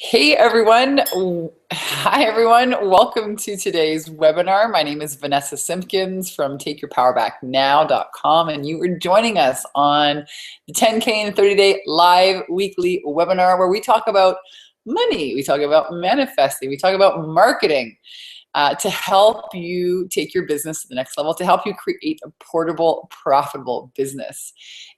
Hey everyone. Hi everyone. Welcome to today's webinar. My name is Vanessa Simpkins from TakeYourPowerBackNow.com, and you are joining us on the 10K and 30-day live weekly webinar where we talk about money, we talk about manifesting, we talk about marketing to help you take your business to the next level, to help you create a portable, profitable business.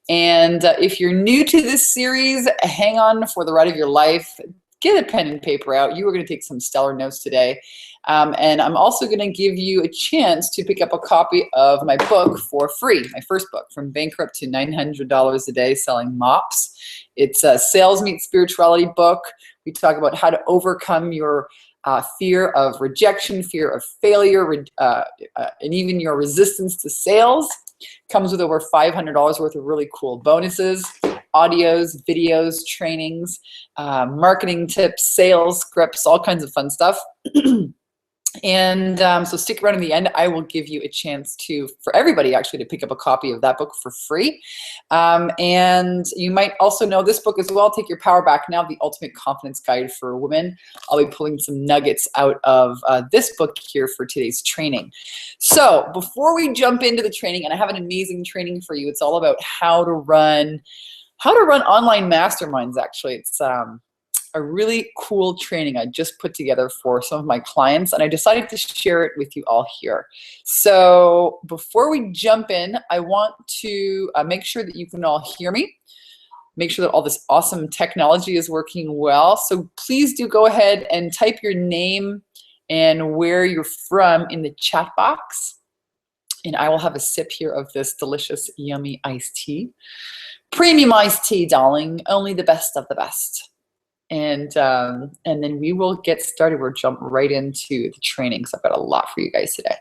And if you're new to this series, hang on for the ride of your life. Get a pen and paper out. You are going to take some stellar notes today. And I'm also going to give you a chance to pick up a copy of my book for free, my first book, From Bankrupt to $900 a Day Selling Mops. It's a Sales Meets Spirituality book. We talk about how to overcome your fear of rejection, fear of failure, and even your resistance to sales. Comes with over $500 worth of really cool bonuses, audios, videos, trainings, marketing tips, sales scripts, all kinds of fun stuff. And so stick around in the end. I will give you a chance for everybody actually to pick up a copy of that book for free. And you might also know this book as well, Take Your Power Back Now, The Ultimate Confidence Guide for Women. I'll be pulling some nuggets out of this book here for today's training. So before we jump into the training, and I have an amazing training for you, it's all about how to run online masterminds. Actually, it's a really cool training I just put together for some of my clients, and I decided to share it with you all here. So before we jump in, I want to make sure that you can all hear me. Make sure that all this awesome technology is working well. So please do go ahead and type your name and where you're from in the chat box. And I will have a sip here of this delicious, yummy iced tea. Premium iced tea, darling. Only the best of the best. And then we will get started. We'll jump right into the training because I've got a lot for you guys today.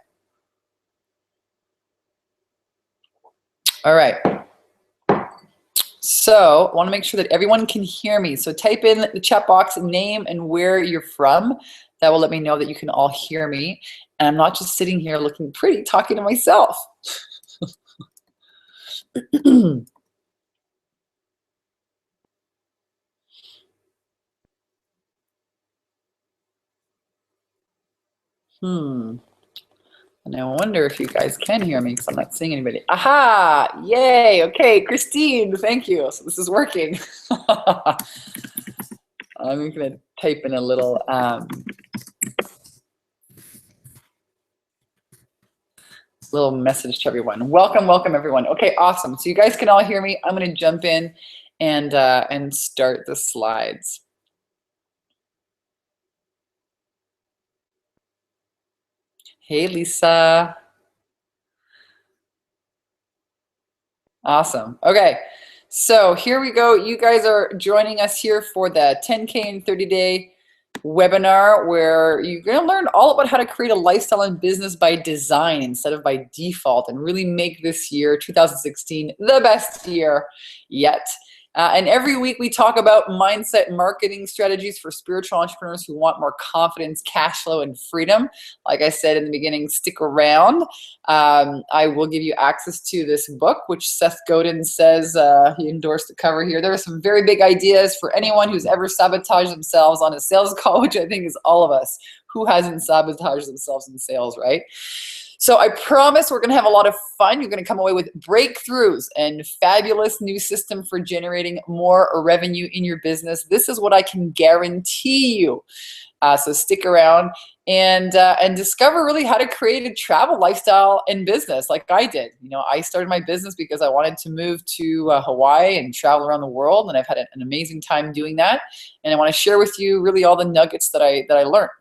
All right. So I want to make sure that everyone can hear me. So type in the chat box name and where you're from. That will let me know that you can all hear me. And I'm not just sitting here looking pretty, talking to myself. And I wonder if you guys can hear me because I'm not seeing anybody. Aha! Yay! Okay, Christine, thank you. So this is working. I'm going to type in a little message to everyone. Welcome, welcome everyone. Okay, awesome. So you guys can all hear me. I'm going to jump in and start the slides. Hey, Lisa. Awesome. Okay, so here we go. You guys are joining us here for the 10K and 30-day webinar where you're going to learn all about how to create a lifestyle and business by design instead of by default and really make this year, 2016, the best year yet. And every week we talk about mindset marketing strategies for spiritual entrepreneurs who want more confidence, cash flow, and freedom. Like I said in the beginning, stick around. I will give you access to this book, which Seth Godin says, he endorsed the cover here. There are some very big ideas for anyone who's ever sabotaged themselves on a sales call, which I think is all of us. Who hasn't sabotaged themselves in sales, right? So I promise we're going to have a lot of fun. You're going to come away with breakthroughs and fabulous new system for generating more revenue in your business. This is what I can guarantee you. So stick around and discover really how to create a travel lifestyle and business like I did. You know, I started my business because I wanted to move to Hawaii and travel around the world, and I've had an amazing time doing that. And I want to share with you really all the nuggets that I learned.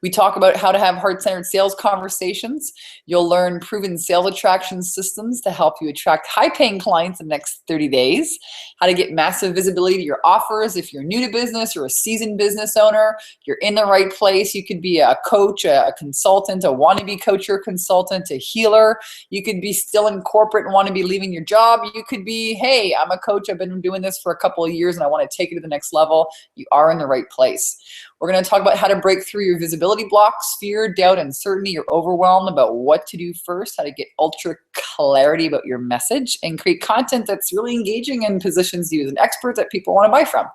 We talk about how to have heart-centered sales conversations. You'll learn proven sales attraction systems to help you attract high-paying clients in the next 30 days, how to get massive visibility to your offers. If you're new to business or a seasoned business owner, you're in the right place. You could be a coach, a consultant, a wannabe coach or consultant, a healer. You could be still in corporate and want to be leaving your job. You could be, hey, I'm a coach. I've been doing this for a couple of years and I want to take it to the next level. You are in the right place. We're going to talk about how to break through your visibility blocks, fear, doubt, uncertainty. You're overwhelmed about what to do first, how to get ultra clarity about your message, and create content that's really engaging and positions you as an expert that people want to buy from.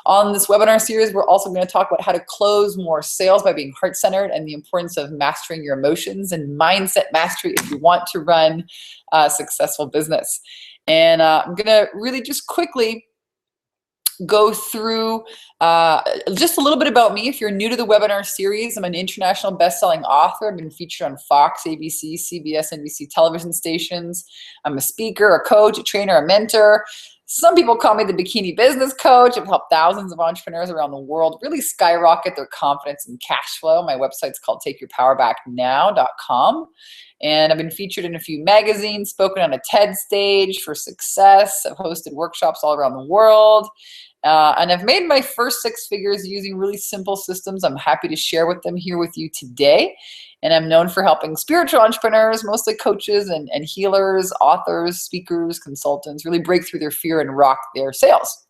On this webinar series, we're also going to talk about how to close more sales by being heart-centered and the importance of mastering your emotions and mindset mastery if you want to run a successful business. And I'm going to really just quickly go through just a little bit about me. If you're new to the webinar series, I'm an international best-selling author. I've been featured on Fox, ABC, CBS, NBC television stations. I'm a speaker, a coach, a trainer, a mentor. Some people call me the bikini business coach. I've helped thousands of entrepreneurs around the world really skyrocket their confidence and cash flow. My website's called takeyourpowerbacknow.com. And I've been featured in a few magazines, spoken on a TED stage for success. I've hosted workshops all around the world. And I've made my first 6 figures using really simple systems. I'm happy to share with them here with you today. And I'm known for helping spiritual entrepreneurs, mostly coaches and healers, authors, speakers, consultants, really break through their fear and rock their sales.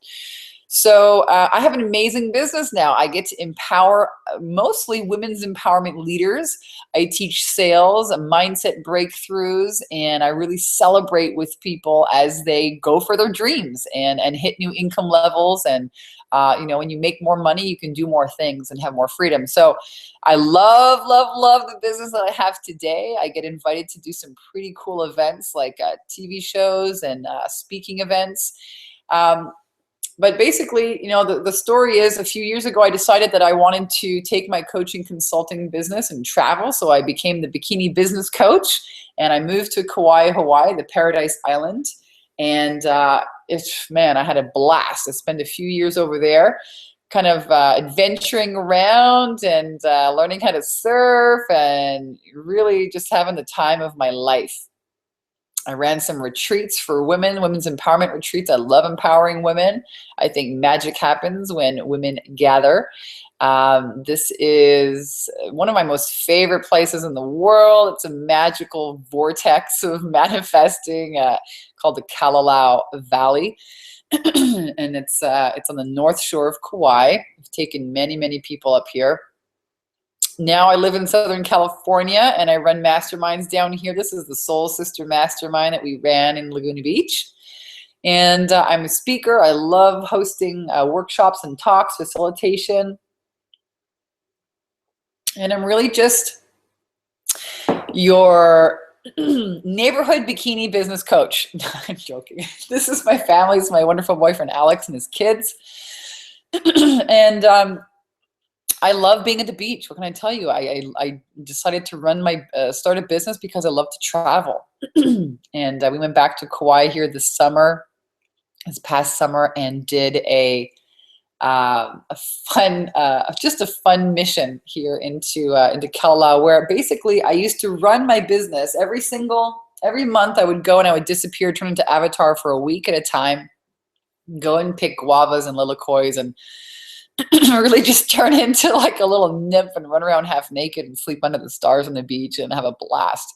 So I have an amazing business now. I get to empower mostly women's empowerment leaders. I teach sales, mindset breakthroughs, and I really celebrate with people as they go for their dreams and hit new income levels. And when you make more money, you can do more things and have more freedom. So I love, love, love the business that I have today. I get invited to do some pretty cool events like TV shows and speaking events. But basically, the story is a few years ago, I decided that I wanted to take my coaching consulting business and travel. So I became the bikini business coach and I moved to Kauai, Hawaii, the paradise island. And I had a blast. I spent a few years over there kind of adventuring around and learning how to surf and really just having the time of my life. I ran some retreats for women, women's empowerment retreats. I love empowering women. I think magic happens when women gather. This is one of my most favorite places in the world. It's a magical vortex of manifesting called the Kalalau Valley. And it's on the north shore of Kauai. I've taken many, many people up here. Now I live in Southern California and I run masterminds down here. This is the Soul Sister Mastermind that we ran in Laguna Beach. And I'm a speaker. I love hosting workshops and talks, facilitation. And I'm really just your neighborhood bikini business coach. I'm joking. This is my family. This is my wonderful boyfriend, Alex, and his kids. And I love being at the beach. What can I tell you? I decided to run start a business because I love to travel. And we went back to Kauai here this past summer, and did a fun mission here into Kalalau, where basically I used to run my business every month. I would go and I would disappear, turn into Avatar for a week at a time, go and pick guavas and lilacois and really just turn into like a little nymph and run around half naked and sleep under the stars on the beach and have a blast.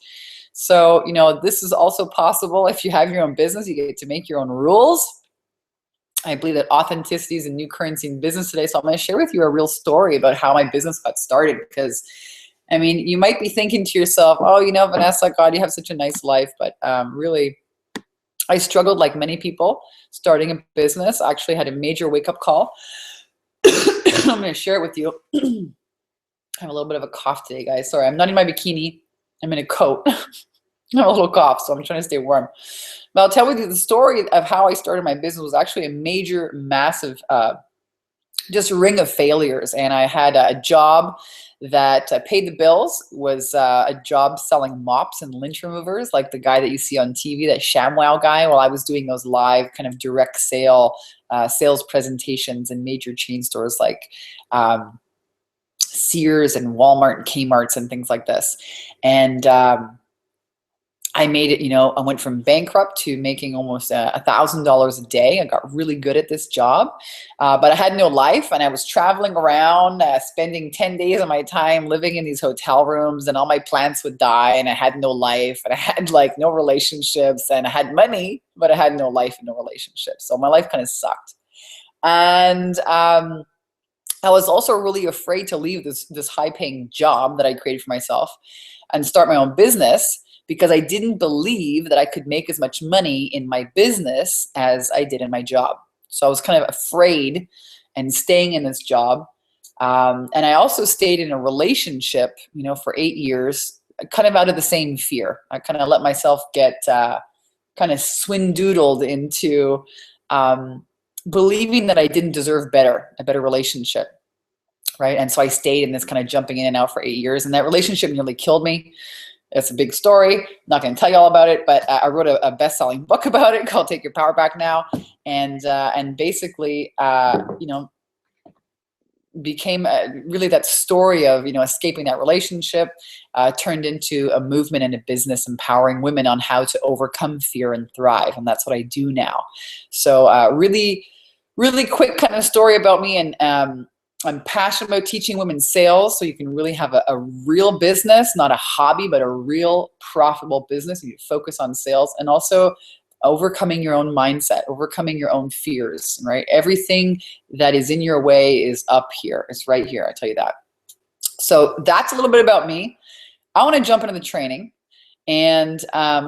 So, this is also possible if you have your own business. You get to make your own rules. I believe that authenticity is a new currency in business today. So I'm going to share with you a real story about how my business got started. Because, you might be thinking to yourself, oh, Vanessa, God, you have such a nice life. But really, I struggled like many people starting a business. I actually had a major wake-up call. I'm going to share it with you. I have a little bit of a cough today, guys. Sorry, I'm not in my bikini. I'm in a coat. I have a little cough, so I'm trying to stay warm. But I'll tell you the story of how I started my business was actually a major, massive, just ring of failures. And I had a job that paid the bills, was a job selling mops and lynch removers, like the guy that you see on TV, that ShamWow guy, while I was doing those live kind of direct sales presentations in major chain stores like Sears and Walmart and Kmart's and things like this. And I made it, I went from bankrupt to making almost $1,000 a day. I got really good at this job, but I had no life, and I was traveling around, spending 10 days of my time living in these hotel rooms, and all my plants would die, and I had no life, and I had like no relationships, and I had money, but I had no life and no relationships. So my life kind of sucked. And I was also really afraid to leave this high-paying job that I created for myself and start my own business, because I didn't believe that I could make as much money in my business as I did in my job. So I was kind of afraid and staying in this job. And I also stayed in a relationship, for 8 years, kind of out of the same fear. I kind of let myself get kind of swindoodled into believing that I didn't deserve a better relationship, right? And so I stayed in this kind of jumping in and out for 8 years, and that relationship nearly killed me. It's a big story. I'm not going to tell you all about it, but I wrote a best-selling book about it called Take Your Power Back Now, and basically, became really that story of escaping that relationship, turned into a movement and a business empowering women on how to overcome fear and thrive, and that's what I do now. So really quick kind of story about me, and I'm passionate about teaching women sales so you can really have a real business, not a hobby, but a real profitable business. You focus on sales, and also overcoming your own mindset, overcoming your own fears, right? Everything that is in your way is up here. It's right here, I tell you that. So that's a little bit about me. I want to jump into the training and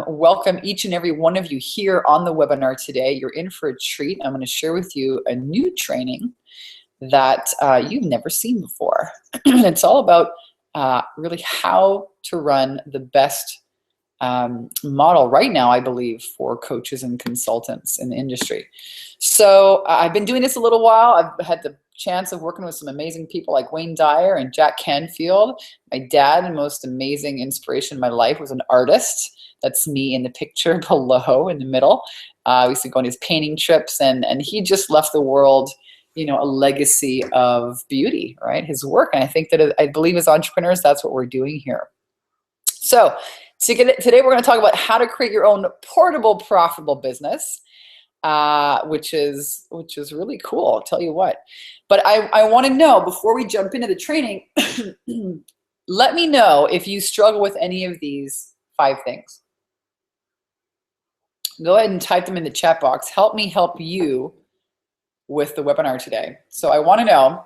welcome each and every one of you here on the webinar today. You're in for a treat. I'm going to share with you a new training that you've never seen before. It's all about really how to run the best model right now, I believe, for coaches and consultants in the industry. So I've been doing this a little while. I've had the chance of working with some amazing people like Wayne Dyer and Jack Canfield. My dad and most amazing inspiration in my life was an artist. That's me in the picture below in the middle. We used to go on his painting trips, and he just left the world a legacy of beauty, right? His work. And I think that I believe as entrepreneurs, that's what we're doing here. So today we're going to talk about how to create your own portable, profitable business, which is really cool. I'll tell you what. But I want to know, before we jump into the training, let me know if you struggle with any of these 5 things. Go ahead and type them in the chat box. Help me help you with the webinar today. So I want to know,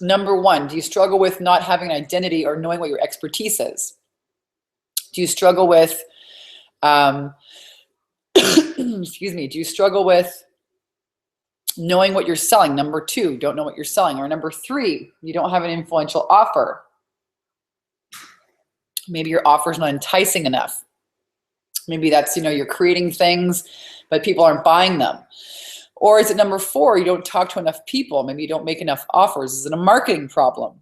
number 1, do you struggle with not having an identity or knowing what your expertise is? Do you struggle with, excuse me, do you struggle with knowing what you're selling? Number 2, don't know what you're selling. Or number 3, you don't have an influential offer. Maybe your offer is not enticing enough. Maybe that's, you're creating things, but people aren't buying them. Or is it number 4, you don't talk to enough people? Maybe you don't make enough offers. Is it a marketing problem?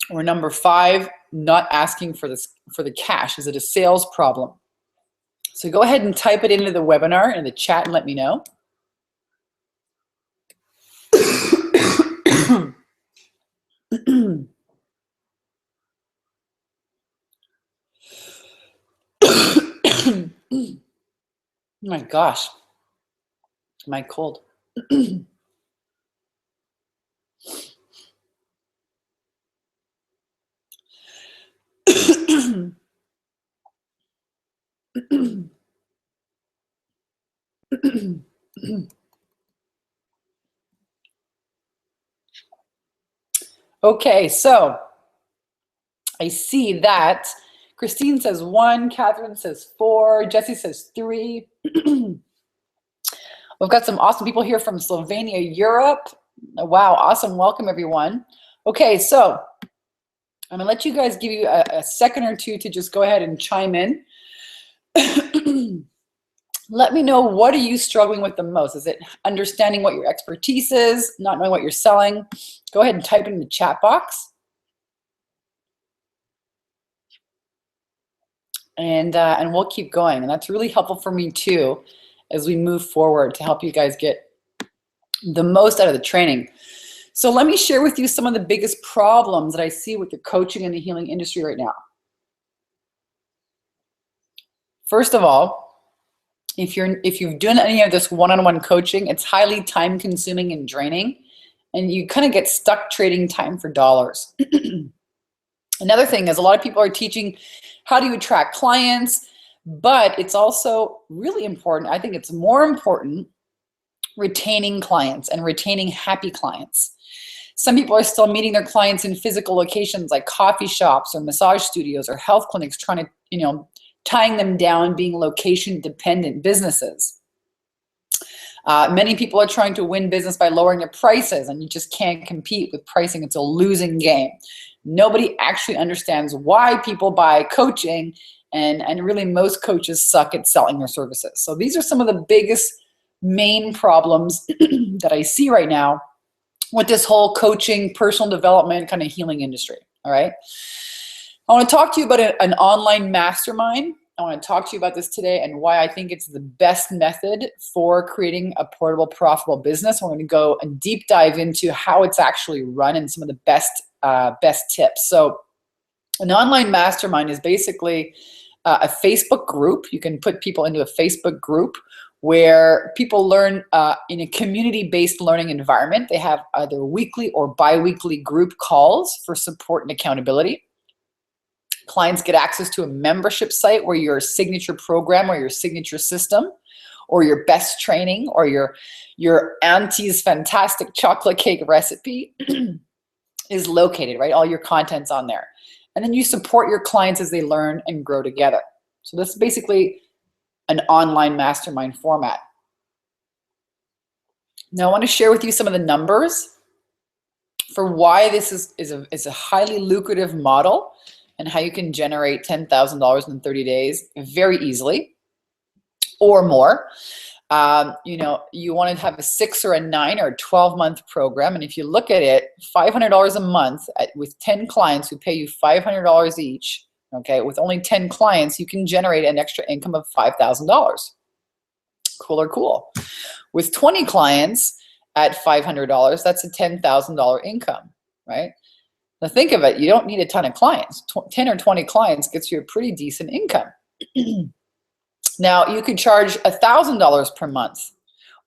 Or number 5, not asking for the cash. Is it a sales problem? So go ahead and type it into the webinar in the chat and let me know. My gosh, my cold. Okay, so I see that Christine says 1, Catherine says 4, Jesse says 3. We've got some awesome people here from Slovenia, Europe. Wow, awesome. Welcome, everyone. Okay, so I'm going to let you guys give you a second or two to just go ahead and chime in. Let me know, what are you struggling with the most? Is it understanding what your expertise is, not knowing what you're selling? Go ahead and type it in the chat box. And we'll keep going. And that's really helpful for me too, as we move forward, to help you guys get the most out of the training. So let me share with you some of the biggest problems that I see with the coaching and the healing industry right now. First of all, if you've done any of this one-on-one coaching, it's highly time consuming and draining, and you kind of get stuck trading time for dollars. Another thing is, a lot of people are teaching how do you attract clients, but it's also really important, I think it's more important, retaining clients and retaining happy clients. Some people are still meeting their clients in physical locations like coffee shops or massage studios or health clinics, trying to, tying them down, being location dependent businesses. Many people are trying to win business by lowering their prices, and you just can't compete with pricing. It's a losing game. Nobody actually understands why people buy coaching, and really most coaches suck at selling their services. So these are some of the biggest main problems that I see right now with this whole coaching, personal development, kind of healing industry. All right. I want to talk to you about an online mastermind. I want to talk to you about this today and why I think it's the best method for creating a portable, profitable business. We're going to go and deep dive into how it's actually run and some of the best tips. So an online mastermind is basically a Facebook group. You can put people into a Facebook group where people learn in a community-based learning environment. They have either weekly or bi-weekly group calls for support and accountability. Clients get access to a membership site where your signature program or your signature system or your best training or your auntie's fantastic chocolate cake recipe is located, right? All your content's on there. And then you support your clients as they learn and grow together. So this is basically an online mastermind format. Now I want to share with you some of the numbers for why this is a highly lucrative model and how you can generate $10,000 in 30 days very easily or more. You want to have a 6 or a 9 or a 12-month program. And if you look at it, $500 a month with 10 clients who pay you $500 each, okay, with only 10 clients, you can generate an extra income of $5,000. Cool or cool. With 20 clients at $500, that's a $10,000 income, right? Now think of it, you don't need a ton of clients. 10 or 20 clients gets you a pretty decent income. Now you could charge $1,000 per month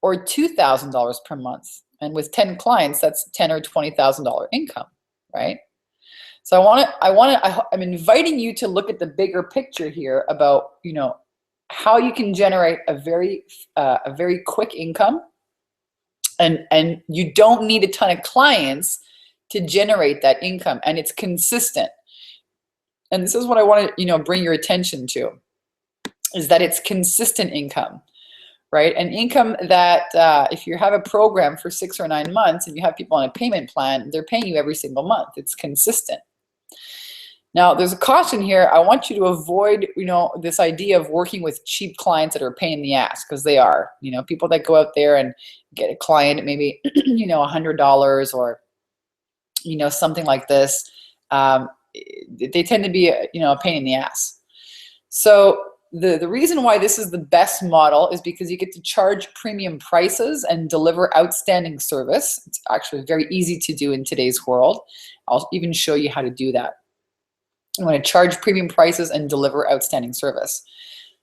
or $2,000 per month. And with 10 clients, that's $10,000 or $20,000 income, right? So I'm inviting you to look at the bigger picture here about, how you can generate a very quick income, and you don't need a ton of clients to generate that income, and it's consistent. And this is what I want to, bring your attention to, is that it's consistent income, right? An income that if you have a program for 6 or 9 months and you have people on a payment plan, they're paying you every single month. It's consistent. Now, there's a caution here. I want you to avoid, this idea of working with cheap clients that are a pain in the ass, because they are. People that go out there and get a client at maybe, $100 or, something like this. They tend to be, a pain in the ass. So the reason why this is the best model is because you get to charge premium prices and deliver outstanding service. It's actually very easy to do in today's world. I'll even show you how to do that. You want to charge premium prices and deliver outstanding service.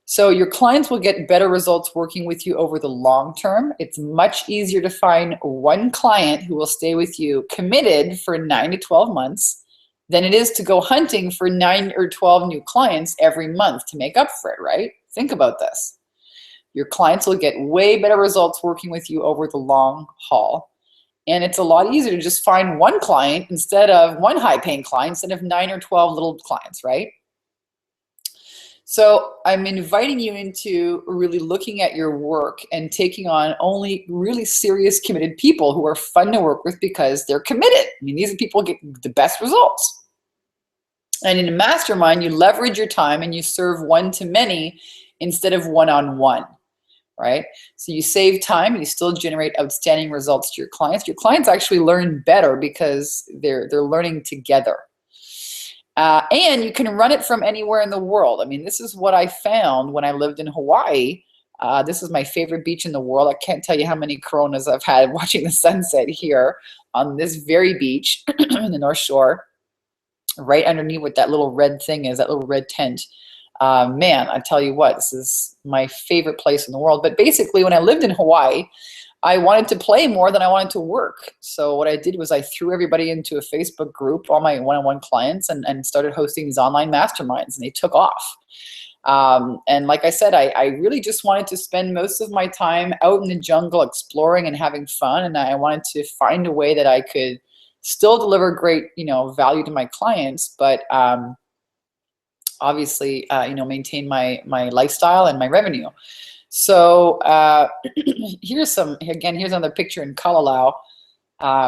So your clients will get better results working with you over the long term. It's much easier to find one client who will stay with you committed for 9 to 12 months than it is to go hunting for 9 or 12 new clients every month to make up for it, right? Think about this. Your clients will get way better results working with you over the long haul. And it's a lot easier to just find one client instead of one high-paying client instead of 9 or 12 little clients, right? So I'm inviting you into really looking at your work and taking on only really serious, committed people who are fun to work with because they're committed. These are people who get the best results. And in a mastermind, you leverage your time and you serve one-to-many instead of one-on-one. Right? So you save time and you still generate outstanding results to your clients. Your clients actually learn better because they're learning together. And you can run it from anywhere in the world. This is what I found when I lived in Hawaii. This is my favorite beach in the world. I can't tell you how many Coronas I've had watching the sunset here on this very beach in the North Shore, right underneath what that little red thing is, that little red tent. Man, I tell you what, this is my favorite place in the world. But basically, when I lived in Hawaii, I wanted to play more than I wanted to work. So what I did was I threw everybody into a Facebook group, all my one-on-one clients, and started hosting these online masterminds, and they took off. And like I said, I really just wanted to spend most of my time out in the jungle exploring and having fun, and I wanted to find a way that I could still deliver great, value to my clients, but obviously, maintain my lifestyle and my revenue. So here's another picture in Kalalao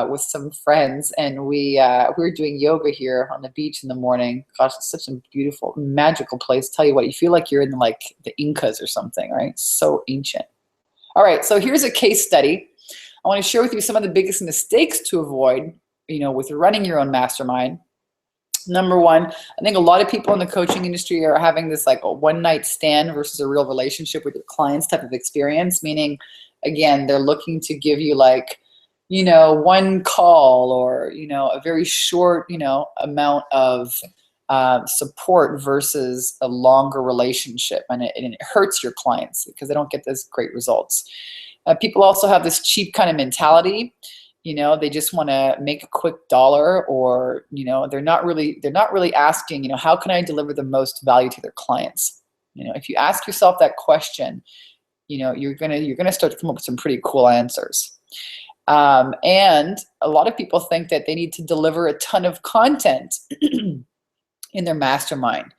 with some friends, and we were doing yoga here on the beach in the morning. Gosh, it's such a beautiful, magical place. Tell you what, you feel like you're in like the Incas or something, right? So ancient. All right, so here's a case study. I want to share with you some of the biggest mistakes to avoid, with running your own mastermind. Number one, I think a lot of people in the coaching industry are having this like a one-night stand versus a real relationship with your clients type of experience, meaning, again, they're looking to give you like, one call or, a very short, amount of support versus a longer relationship. And it hurts your clients because they don't get those great results. People also have this cheap kind of mentality. They just want to make a quick dollar, or they're not really asking, how can I deliver the most value to their clients? If you ask yourself that question, you're gonna start to come up with some pretty cool answers. And a lot of people think that they need to deliver a ton of content in their mastermind,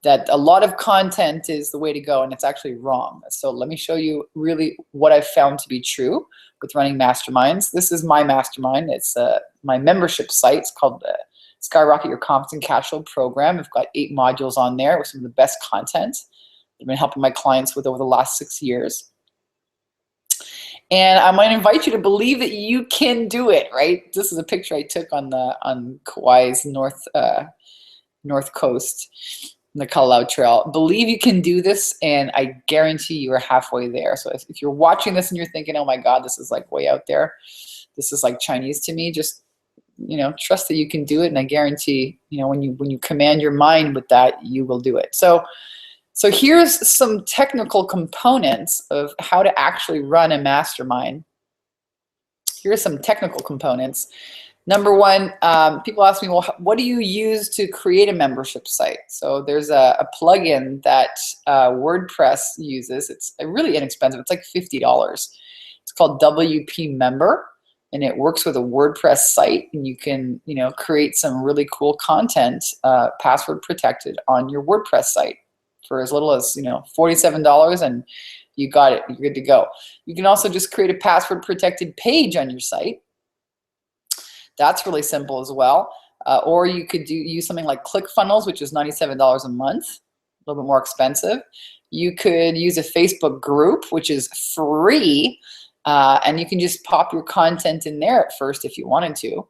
that a lot of content is the way to go, and it's actually wrong. So let me show you really what I've found to be true with running masterminds. This is my mastermind. It's my membership site. It's called the Skyrocket Your Confidence and Cash Flow Program. I've got 8 modules on there with some of the best content I've been helping my clients with over the last 6 years. And I'm going to invite you to believe that you can do it, right? This is a picture I took on Kauai's north coast, the Kalalao Trail. Believe you can do this, and I guarantee you are halfway there. So if you're watching this and you're thinking, oh my God, this is like way out there, this is like Chinese to me, just trust that you can do it, and I guarantee when you command your mind with that, you will do it. So here's some technical components of how to actually run a mastermind. Here are some technical components. Number one, people ask me, well, what do you use to create a membership site? So there's a plugin that WordPress uses. It's really inexpensive. It's like $50. It's called WP Member, and it works with a WordPress site, and you can create some really cool content, password protected, on your WordPress site for as little as $47, and you got it. You're good to go. You can also just create a password protected page on your site. That's really simple as well. Or you could use something like ClickFunnels, which is $97 a month, a little bit more expensive. You could use a Facebook group, which is free, and you can just pop your content in there at first if you wanted to.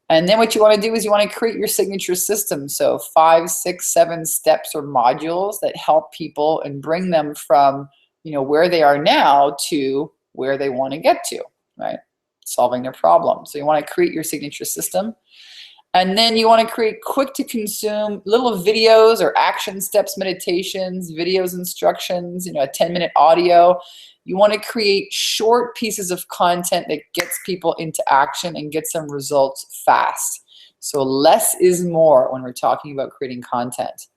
And then what you want to do is you want to create your signature system. So 5, 6, 7 steps or modules that help people and bring them from where they are now to where they want to get to, right? Solving their problem. So you want to create your signature system. And then you want to create quick to consume little videos or action steps, meditations, videos, instructions, a 10-minute audio. You want to create short pieces of content that gets people into action and gets them results fast. So less is more when we're talking about creating content.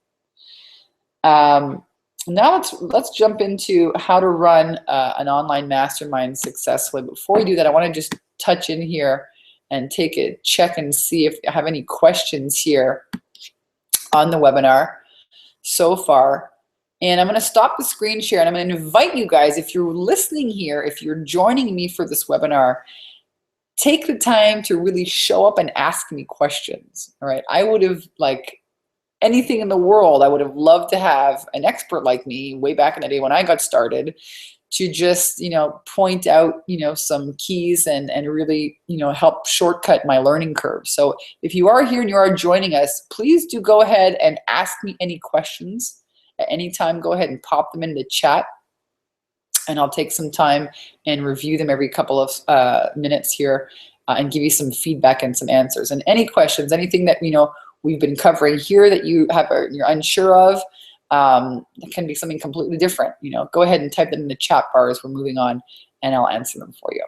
Now let's jump into how to run an online mastermind successfully. Before we do that, I want to just touch in here and take a check and see if I have any questions here on the webinar so far. And I'm going to stop the screen share, and I'm going to invite you guys, if you're listening here, if you're joining me for this webinar, take the time to really show up and ask me questions. All right. I would have, like anything in the world, I would have loved to have an expert like me way back in the day when I got started to just, point out, some keys and really, help shortcut my learning curve. So if you are here and you are joining us, please do go ahead and ask me any questions at any time. Go ahead and pop them in the chat, and I'll take some time and review them every couple of minutes here and give you some feedback and some answers. And any questions, anything that, we've been covering here that you're unsure of, it can be something completely different. Go ahead and type them in the chat bar as we're moving on, and I'll answer them for you.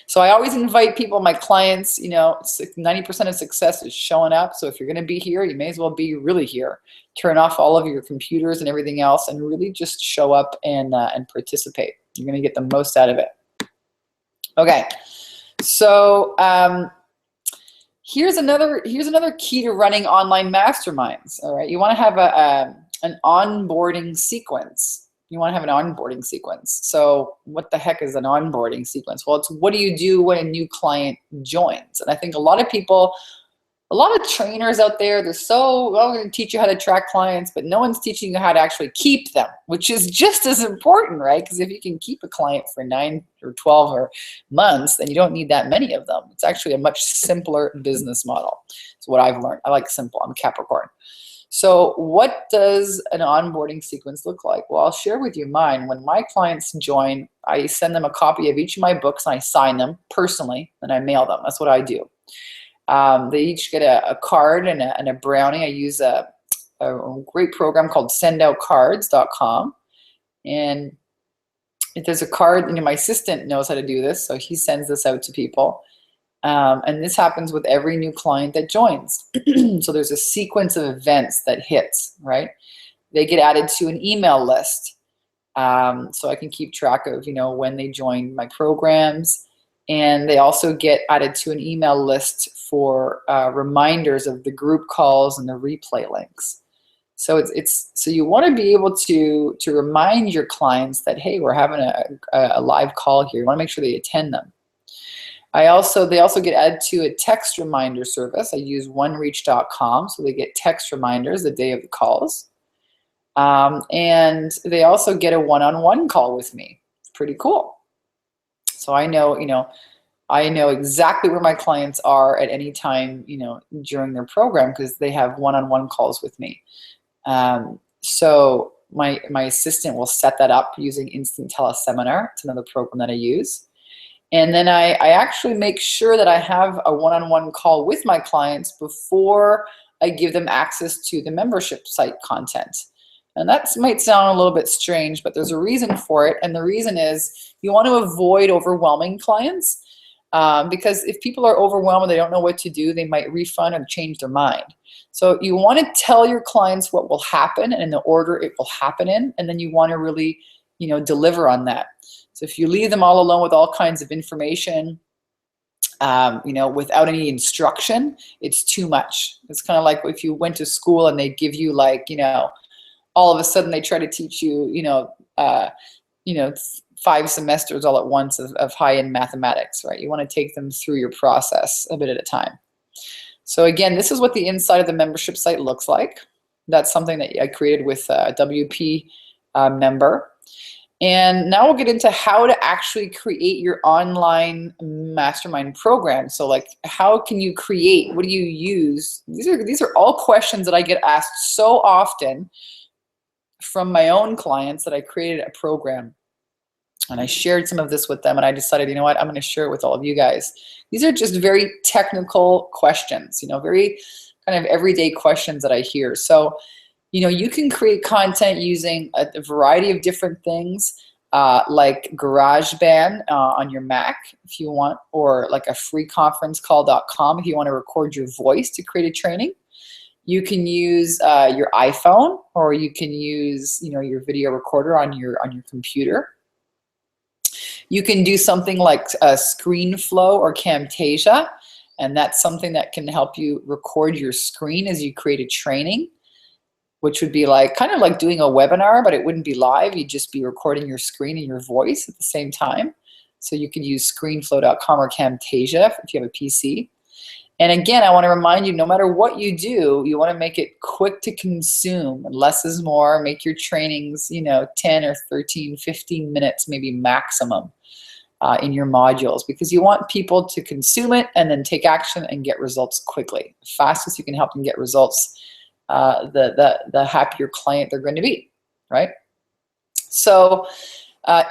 So I always invite people, my clients, 90% of success is showing up. So if you're going to be here, you may as well be really here. Turn off all of your computers and everything else, and really just show up and participate. You're going to get the most out of it. Okay, so here's another key to running online masterminds. All right, you want to have an onboarding sequence. You want to have an onboarding sequence. So what the heck is an onboarding sequence? Well, it's what do you do when a new client joins? And I think a lot of people, a lot of trainers out there, they're so, well, we're going to teach you how to attract clients, but no one's teaching you how to actually keep them, which is just as important, right? Because if you can keep a client for 9 or 12 or months, then you don't need that many of them. It's actually a much simpler business model. It's what I've learned. I like simple. I'm a Capricorn. So what does an onboarding sequence look like? Well, I'll share with you mine. When my clients join, I send them a copy of each of my books and I sign them personally and I mail them. That's what I do. They each get a card and a brownie. I use a great program called sendoutcards.com. And if there's a card, my assistant knows how to do this, so he sends this out to people. And this happens with every new client that joins. So there's a sequence of events that hits, right? They get added to an email list. So I can keep track of, when they join my programs. And they also get added to an email list for reminders of the group calls and the replay links. So so you want to be able to remind your clients that, hey, we're having a live call here. You want to make sure they attend them. They also get added to a text reminder service. I use onereach.com, so they get text reminders the day of the calls. And they also get a one-on-one call with me. It's pretty cool. So I know exactly where my clients are at any time, during their program, because they have one-on-one calls with me. So my assistant will set that up using Instant Teleseminar. It's another program that I use. And then I actually make sure that I have a one-on-one call with my clients before I give them access to the membership site content. And that might sound a little bit strange, but there's a reason for it. And the reason is you want to avoid overwhelming clients, because if people are overwhelmed and they don't know what to do, they might refund or change their mind. So you want to tell your clients what will happen and in the order it will happen in, and then you want to really, deliver on that. So if you leave them all alone with all kinds of information, without any instruction, it's too much. It's kind of like if you went to school and they give you all of a sudden they try to teach you, 5 semesters all at once of high-end mathematics, right? You want to take them through your process a bit at a time. So again, this is what the inside of the membership site looks like. That's something that I created with a WP member. And now we'll get into how to actually create your online mastermind program. So how can you create, what do you use? These are all questions that I get asked so often from my own clients that I created a program. And I shared some of this with them and I decided, you know what, I'm going to share it with all of you guys. These are just very technical questions, very kind of everyday questions that I hear. So, you can create content using a variety of different things, like GarageBand on your Mac if you want, or like a freeconferencecall.com if you want to record your voice to create a training. You can use your iPhone, or you can use your video recorder on your computer. You can do something like ScreenFlow or Camtasia, and that's something that can help you record your screen as you create a training, which would be kind of like doing a webinar, but it wouldn't be live. You'd just be recording your screen and your voice at the same time. So you could use ScreenFlow.com or Camtasia if you have a PC. And again, I want to remind you, no matter what you do, you want to make it quick to consume. Less is more. Make your trainings, 10 or 13, 15 minutes, maybe maximum in your modules, because you want people to consume it and then take action and get results quickly. The fastest you can help them get results, the happier client they're going to be, right? So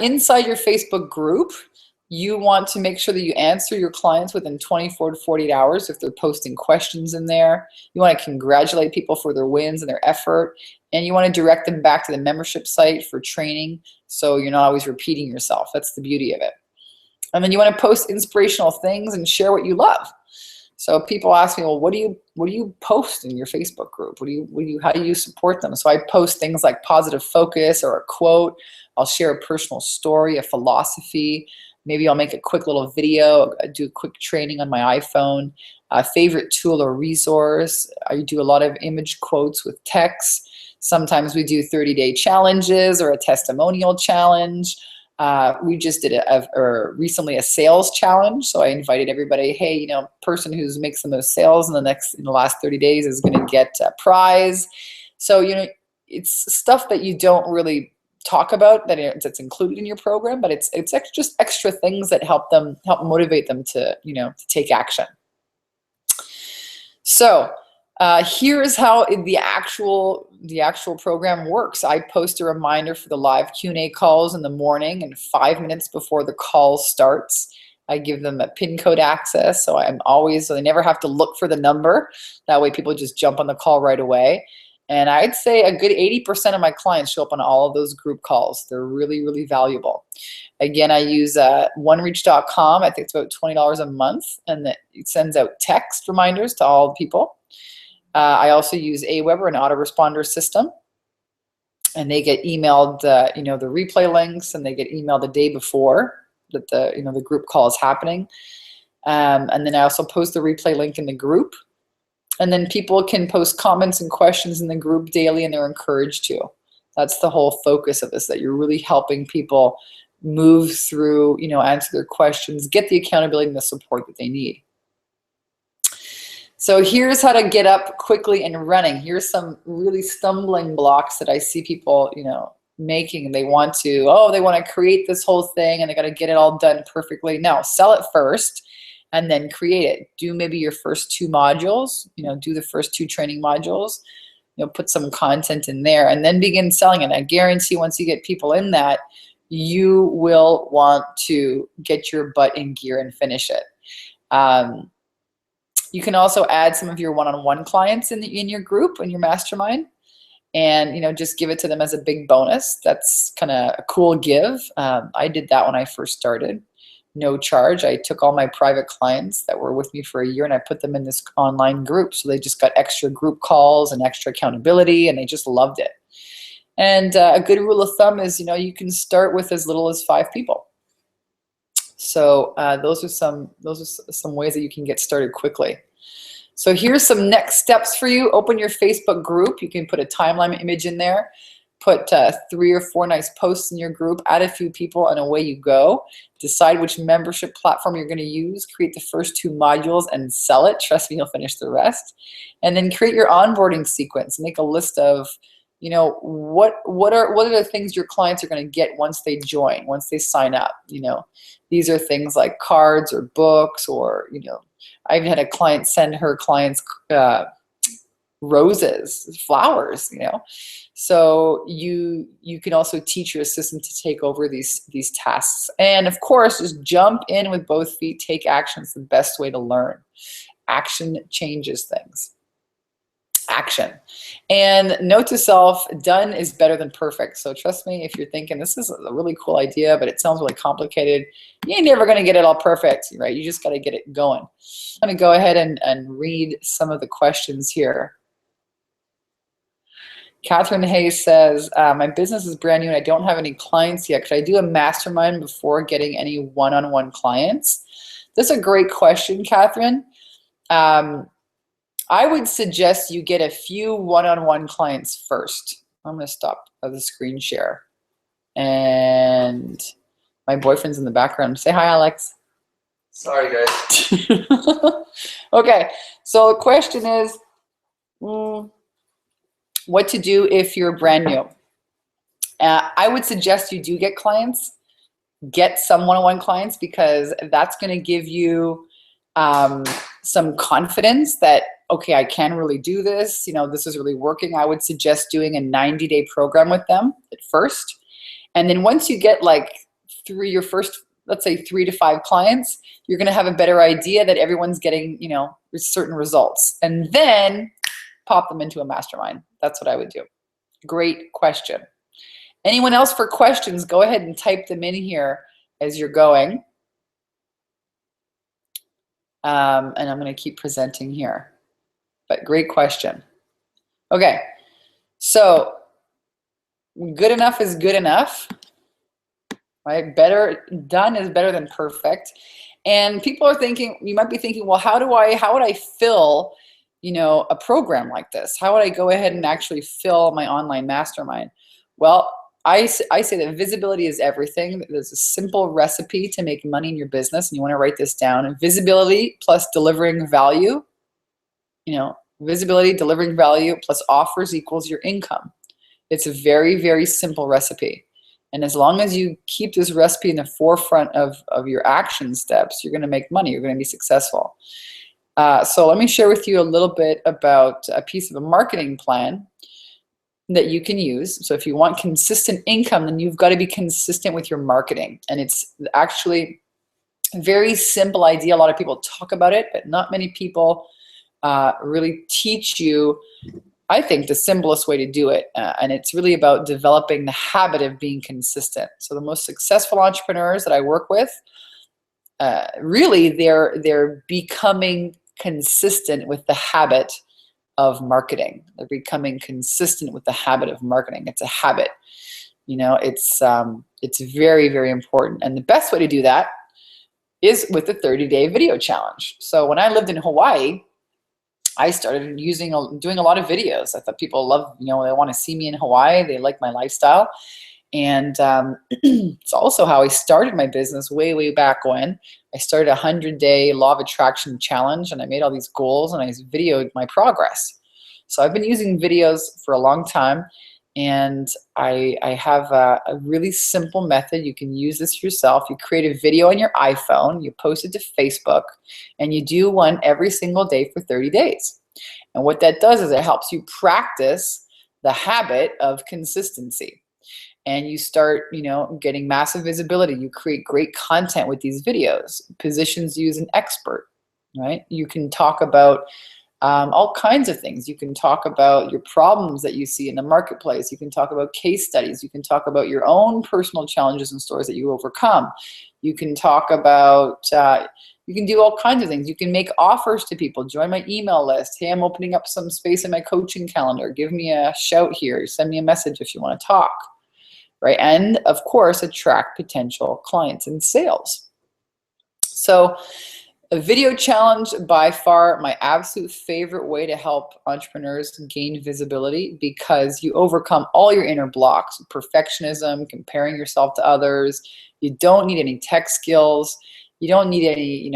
inside your Facebook group, you want to make sure that you answer your clients within 24 to 48 hours if they're posting questions in there. You want to congratulate people for their wins and their effort, and you want to direct them back to the membership site for training, so you're not always repeating yourself. That's the beauty of it. And then you want to post inspirational things and share what you love. So people ask me, well, what do you post in your Facebook group? How do you support them? So I post things like positive focus or a quote. I'll share a personal story, a philosophy. Maybe I'll make a quick little video, do a quick training on my iPhone, a favorite tool or resource. I do a lot of image quotes with text. Sometimes we do 30-day challenges or a testimonial challenge. We just did recently a sales challenge. So I invited everybody, hey, you know, person who makes the most sales in the last 30 days is going to get a prize. So, you know, it's stuff that you don't really talk about that's included in your program, but it's just extra things that help motivate them to, you know, to take action. So here's how the actual program works. I post a reminder for the live Q&A calls in the morning, and 5 minutes before the call starts, I give them a PIN code access. So they never have to look for the number. That way people just jump on the call right away. And I'd say a good 80% of my clients show up on all of those group calls. They're really, really valuable. Again, I use onereach.com. I think it's about $20 a month, and it sends out text reminders to all people. I also use Aweber, an autoresponder system, and they get emailed, you know, the replay links, and they get emailed the day before that the group call is happening. And then I also post the replay link in the group. And then people can post comments and questions in the group daily, and they're encouraged to. That's the whole focus of this, that you're really helping people move through, you know, answer their questions, get the accountability and the support that they need. So here's how to get up quickly and running. Here's some really stumbling blocks that I see people, you know, making. They want to create this whole thing, and they got to get it all done perfectly. No, sell it first, and then create it. Do maybe your first 2 modules, you know, do the first 2 training modules, you know, put some content in there, and then begin selling it. I guarantee once you get people in that, you will want to get your butt in gear and finish it. You can also add some of your one-on-one clients in your group, in your mastermind, and, you know, just give it to them as a big bonus. That's kind of a cool give. I did that when I first started. No charge. I took all my private clients that were with me for a year, and I put them in this online group. So they just got extra group calls and extra accountability, and they just loved it. And a good rule of thumb is, you know, you can start with as little as 5 people. So those are some ways that you can get started quickly. So here's some next steps for you. Open your Facebook group. You can put a timeline image in there. Put 3 or 4 nice posts in your group, add a few people, and away you go. Decide which membership platform you're going to use. Create the first 2 modules and sell it. Trust me, you'll finish the rest. And then create your onboarding sequence. Make a list of, you know, what are the things your clients are going to get once they join, once they sign up. You know, these are things like cards or books, or, you know, I even had a client send her clients roses, flowers, you know. So you can also teach your assistant to take over these tasks. And of course, just jump in with both feet, take action. It's the best way to learn. Action changes things. Action. And note to self, done is better than perfect. So trust me, if you're thinking this is a really cool idea, but it sounds really complicated, you ain't never gonna get it all perfect, right? You just gotta get it going. I'm gonna go ahead and read some of the questions here. Catherine Hayes says, my business is brand new and I don't have any clients yet. Could I do a mastermind before getting any one-on-one clients? That's a great question, Catherine. I would suggest you get a few one-on-one clients first. I'm going to stop the screen share. And my boyfriend's in the background. Say hi, Alex. Sorry, guys. Okay, so the question is, what to do if you're brand new. I would suggest you do get clients, get some one-on-one clients, because that's going to give you some confidence that, okay, I can really do this. You know, this is really working. I would suggest doing a 90-day program with them at first. And then once you get like your first, let's say 3 to 5 clients, you're going to have a better idea that everyone's getting, you know, certain results. And then pop them into a mastermind. That's what I would do. Great question. Anyone else for questions? Go ahead and type them in here as you're going. And I'm going to keep presenting here. But great question. Okay, so good enough is good enough, right? Better done is better than perfect. And people are thinking, you might be thinking, well, how would I fill a program like this? How would I go ahead and actually fill my online mastermind? Well, I say that visibility is everything. There's a simple recipe to make money in your business, and you want to write this down. Visibility plus delivering value, visibility, delivering value plus offers equals your income. It's a very, very simple recipe. And as long as you keep this recipe in the forefront of your action steps, you're going to make money. You're going to be successful. So let me share with you a little bit about a piece of a marketing plan that you can use. So if you want consistent income, then you've got to be consistent with your marketing. And it's actually a very simple idea. A lot of people talk about it, but not many people really teach you, I think, the simplest way to do it. And it's really about developing the habit of being consistent. So the most successful entrepreneurs that I work with, really they're becoming consistent with the habit of marketing. They're becoming consistent with the habit of marketing. It's a habit. It's very, very important. And the best way to do that is with the 30-day video challenge. So when I lived in Hawaii, I started doing a lot of videos. I thought people love, they want to see me in Hawaii. They like my lifestyle. And it's also how I started my business way, way back when. I started a 100-day law of attraction challenge, and I made all these goals, and I videoed my progress. So I've been using videos for a long time, and I have a really simple method. You can use this yourself. You create a video on your iPhone, you post it to Facebook, and you do one every single day for 30 days. And what that does is it helps you practice the habit of consistency. And you start, getting massive visibility. You create great content with these videos, positions you as an expert, right? You can talk about all kinds of things. You can talk about your problems that you see in the marketplace. You can talk about case studies. You can talk about your own personal challenges and stories that you overcome. You can talk about, you can do all kinds of things. You can make offers to people. Join my email list. Hey, I'm opening up some space in my coaching calendar. Give me a shout here. Send me a message if you want to talk. Right? And of course, attract potential clients and sales. So a video challenge, by far my absolute favorite way to help entrepreneurs gain visibility, because you overcome all your inner blocks, perfectionism, comparing yourself to others. You don't need any tech skills. You don't need any,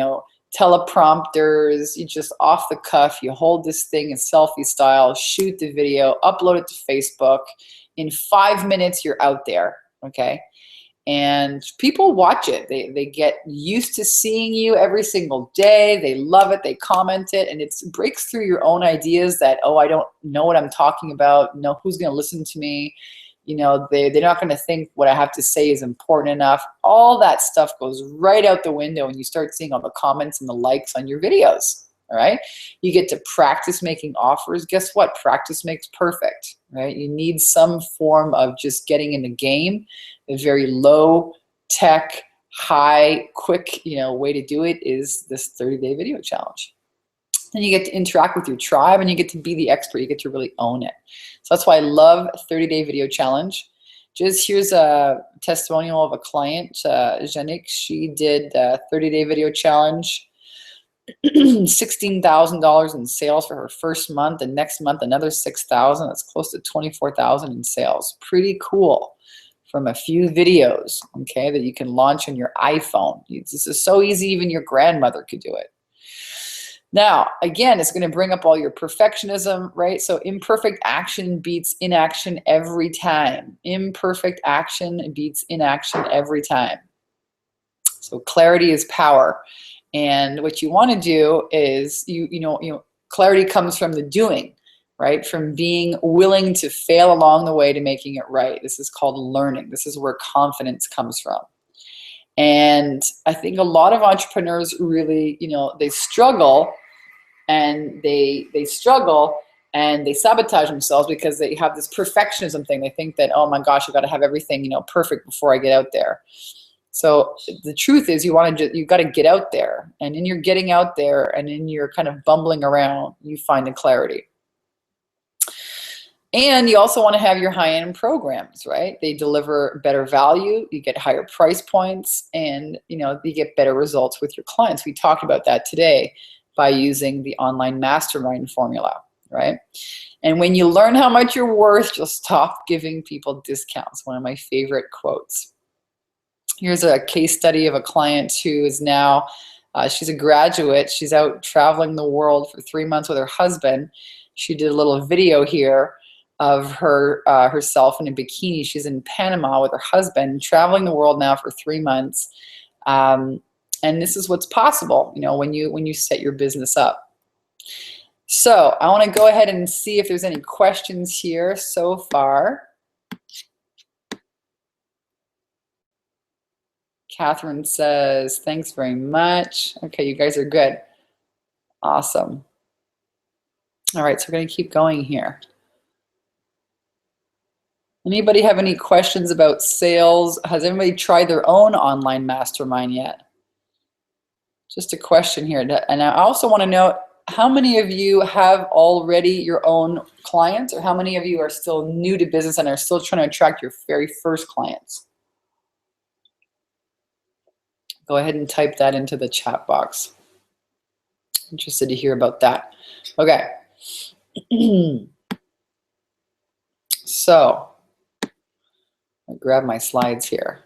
teleprompters. You just off the cuff, you hold this thing in selfie style, shoot the video, upload it to Facebook. In 5 minutes, you're out there, okay? And people watch it. They get used to seeing you every single day. They love it. They comment it. And it breaks through your own ideas that, oh, I don't know what I'm talking about. No, who's going to listen to me? They're not going to think what I have to say is important enough. All that stuff goes right out the window when you start seeing all the comments and the likes on your videos. All right. You get to practice making offers. Guess what? Practice makes perfect, right? You need some form of just getting in the game. A very low tech, high, quick, way to do it is this 30-day video challenge. Then you get to interact with your tribe, and you get to be the expert. You get to really own it. So that's why I love 30-day video challenge. Just here's a testimonial of a client, Janik. She did a 30-day video challenge. $16,000 in sales for her first month, and next month another $6,000. That's close to $24,000 in sales. Pretty cool, from a few videos, okay, that you can launch on your iPhone. This is so easy, even your grandmother could do it. Now, again, it's going to bring up all your perfectionism, right? So imperfect action beats inaction every time. Imperfect action beats inaction every time. So clarity is power. And what you want to do is, clarity comes from the doing, right? From being willing to fail along the way to making it right. This is called learning. This is where confidence comes from. And I think a lot of entrepreneurs really, they struggle and they struggle and they sabotage themselves because they have this perfectionism thing. They think that, oh my gosh, I got to have everything, perfect before I get out there. So the truth is, you've got to get out there, and in your getting out there and in your kind of bumbling around, you find the clarity. And you also want to have your high-end programs, right? They deliver better value, you get higher price points, and you get better results with your clients. We talked about that today. by using the online mastermind formula, right? And when you learn how much you're worth, you'll stop giving people discounts. One of my favorite quotes. Here's a case study of a client who is now, she's a graduate. She's out traveling the world for 3 months with her husband. She did a little video here of herself in a bikini. She's in Panama with her husband, traveling the world now for 3 months. And this is what's possible, when you set your business up. So I want to go ahead and see if there's any questions here so far. Catherine says, thanks very much. Okay, you guys are good. Awesome. All right, so we're going to keep going here. Anybody have any questions about sales? Has anybody tried their own online mastermind yet? Just a question here. And I also want to know, how many of you have already your own clients, or how many of you are still new to business and are still trying to attract your very first clients? Go ahead and type that into the chat box. Interested to hear about that. Okay. So, I'll grab my slides here.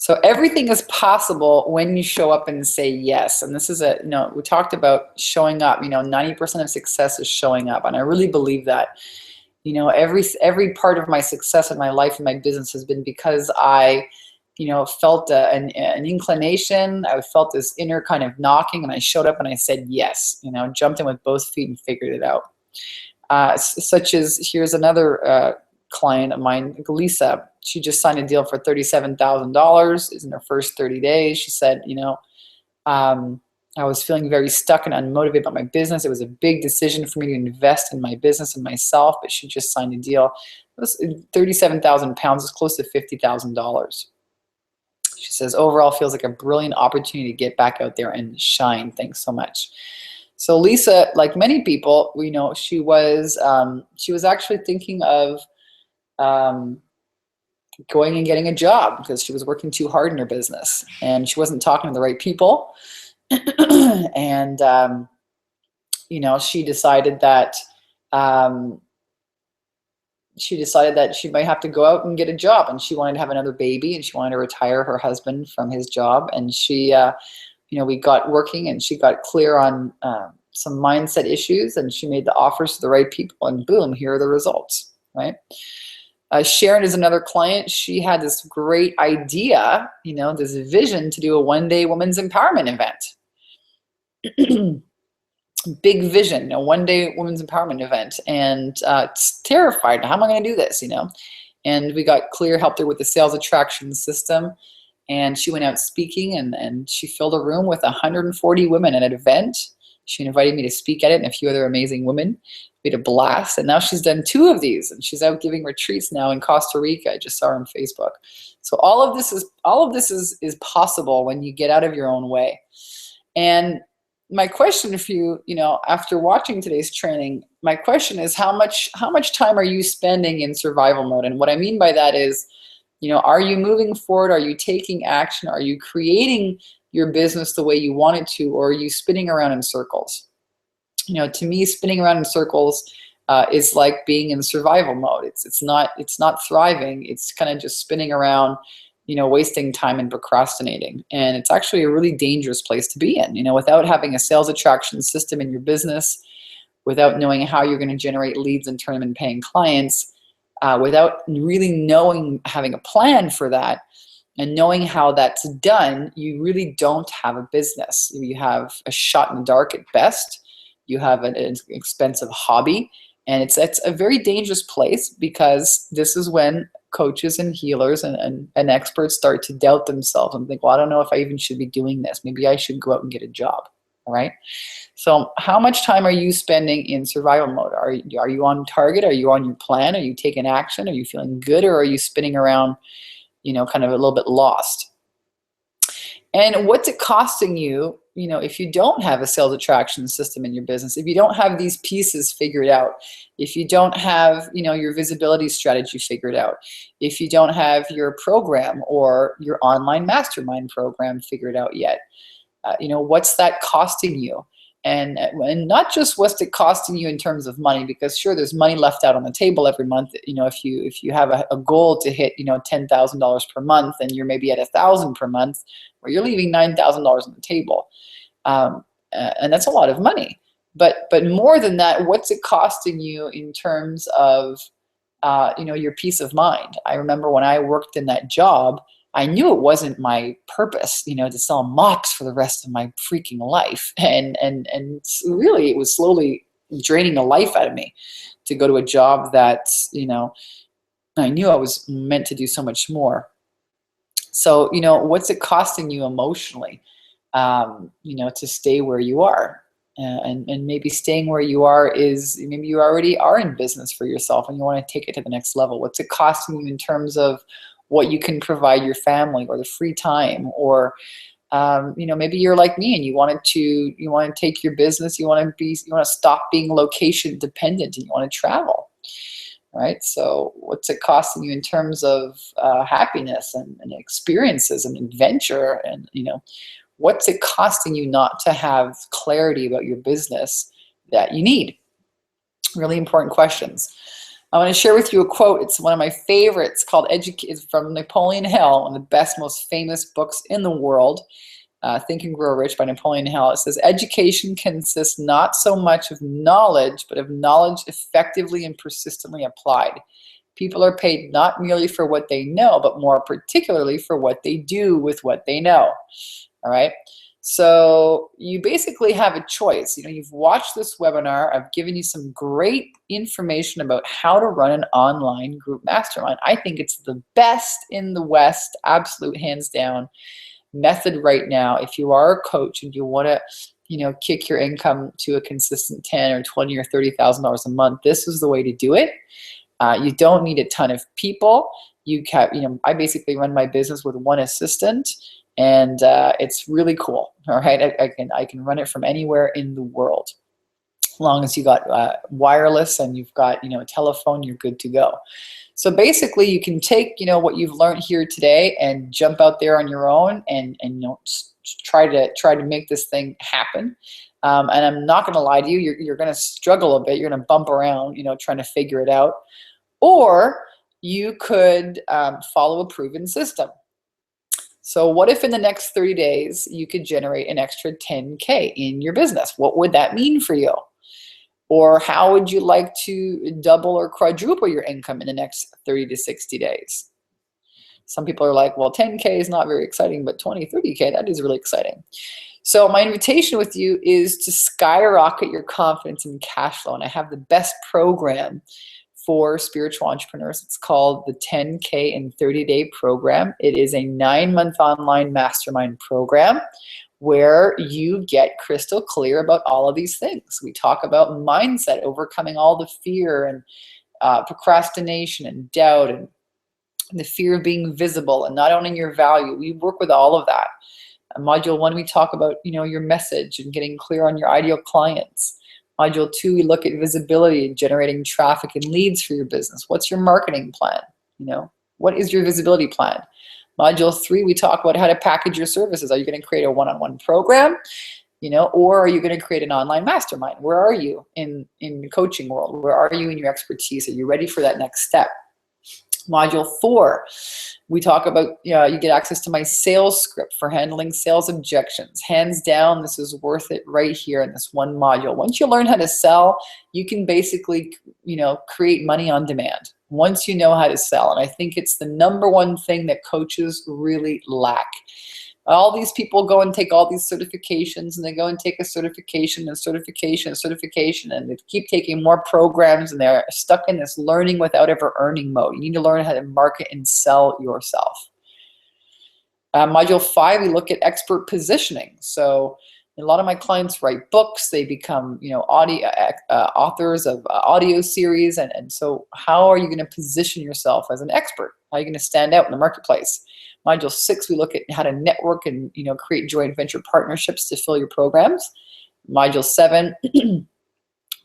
So everything is possible when you show up and say yes. And this is we talked about showing up. 90% of success is showing up. And I really believe that. Every part of my success in my life and my business has been because I felt an inclination. I felt this inner kind of knocking, and I showed up and I said yes, jumped in with both feet and figured it out. Such as, here's another client of mine, Lisa. She just signed a deal for $37,000. It's in her first 30 days. She said, I was feeling very stuck and unmotivated about my business. It was a big decision for me to invest in my business and myself, but she just signed a deal. It was 37,000 pounds. It's close to $50,000. She says, overall feels like a brilliant opportunity to get back out there and shine. Thanks so much. So Lisa, like many people, she was actually thinking of going and getting a job because she was working too hard in her business and she wasn't talking to the right people. And, she decided that she might have to go out and get a job, and she wanted to have another baby, and she wanted to retire her husband from his job. And she, we got working, and she got clear on some mindset issues, and she made the offers to the right people, and boom, here are the results, right? Sharon is another client. She had this great idea, this vision to do a one-day women's empowerment event. Big vision, one-day women's empowerment event, and it's terrified. How am I going to do this? And we got clear, helped her with the sales attraction system, and she went out speaking, and she filled a room with 140 women at an event. She invited me to speak at it and a few other amazing women. We had a blast, and now she's done 2 of these, and she's out giving retreats now in Costa Rica. I just saw her on Facebook. So all of this is possible when you get out of your own way. And my question for you, after watching today's training, my question is how much time are you spending in survival mode? And what I mean by that is, are you moving forward? Are you taking action? Are you creating your business the way you want it to, or are you spinning around in circles? To me, spinning around in circles is like being in survival mode. It's not thriving. It's kind of just spinning around, wasting time and procrastinating. And it's actually a really dangerous place to be in, without having a sales attraction system in your business, without knowing how you're going to generate leads and turn them into paying clients, without really having a plan for that and knowing how that's done, you really don't have a business. You have a shot in the dark at best. You have an expensive hobby. And it's a very dangerous place, because this is when coaches and healers and experts start to doubt themselves and think, well, I don't know if I even should be doing this. Maybe I should go out and get a job, all right? So how much time are you spending in survival mode? Are you on target? Are you on your plan? Are you taking action? Are you feeling good? Or are you spinning around, kind of a little bit lost? And what's it costing you, if you don't have a sales attraction system in your business, if you don't have these pieces figured out, if you don't have, your visibility strategy figured out, if you don't have your program or your online mastermind program figured out yet, What's that costing you? And not just what's it costing you in terms of money, because sure, there's money left out on the table every month. If you have a goal to hit, $10,000 per month, and you're maybe at 1,000 per month, where you're leaving $9,000 on the table, and that's a lot of money. But more than that, what's it costing you in terms of your peace of mind? I remember when I worked in that job, I knew it wasn't my purpose, to sell mops for the rest of my freaking life. And really, it was slowly draining the life out of me to go to a job that, I knew I was meant to do so much more. So, what's it costing you emotionally, to stay where you are? And maybe staying where you are is, maybe you already are in business for yourself and you want to take it to the next level. What's it costing you in terms of what you can provide your family, or the free time, or maybe you're like me and you want to take your business, you want to stop being location dependent and you want to travel, right? So what's it costing you in terms of happiness and experiences and adventure, and what's it costing you not to have clarity about your business that you need? Really important questions. I want to share with you a quote. It's one of my favorites, called It's from Napoleon Hill, one of the best, most famous books in the world, Think and Grow Rich by Napoleon Hill. It says, education consists not so much of knowledge, but of knowledge effectively and persistently applied. People are paid not merely for what they know, but more particularly for what they do with what they know. All right. So you basically have a choice. You've watched this webinar. I've given you some great information about how to run an online group mastermind. I think it's the best in the West, absolute hands down method right now. If you are a coach and you want to, kick your income to a consistent 10 or 20 or $30,000 a month, this is the way to do it. You don't need a ton of people. I basically run my business with one assistant. And it's really cool. All right, I can run it from anywhere in the world, as long as you got wireless and you've got a telephone, you're good to go. So basically, you can take what you've learned here today and jump out there on your own and try to make this thing happen. And I'm not going to lie to you, you're going to struggle a bit. You're going to bump around, trying to figure it out. Or you could follow a proven system. So what if in the next 30 days you could generate an extra 10K in your business? What would that mean for you? Or how would you like to double or quadruple your income in the next 30 to 60 days? Some people are like, well, 10K is not very exciting, but 20, 30K, that is really exciting. So my invitation with you is to skyrocket your confidence in cash flow. And I have the best program for spiritual entrepreneurs. It's called the 10K in 30-Day program. It is a 9-month online mastermind program where you get crystal clear about all of these things. We talk about mindset, overcoming all the fear and procrastination and doubt and the fear of being visible and not owning your value. We work with all of that. Module 1, we talk about your message and getting clear on your ideal clients. Module 2, we look at visibility and generating traffic and leads for your business. What's your marketing plan? What is your visibility plan? Module 3, we talk about how to package your services. Are you going to create a one-on-one program? Or are you going to create an online mastermind? Where are you in the coaching world? Where are you in your expertise? Are you ready for that next step? Module 4, we talk about, you get access to my sales script for handling sales objections. Hands down, this is worth it right here in this one module. Once you learn how to sell, you can basically, create money on demand once you know how to sell. And I think it's the number one thing that coaches really lack. All these people go and take all these certifications, and they go and take a certification and certification and certification, and they keep taking more programs, and they're stuck in this learning without ever earning mode. You need to learn how to market and sell yourself. Module 5, we look at expert positioning. So a lot of my clients write books. They become, authors of audio series. And so how are you going to position yourself as an expert? How are you going to stand out in the marketplace? Module 6, we look at how to network and create joint venture partnerships to fill your programs. Module 7, we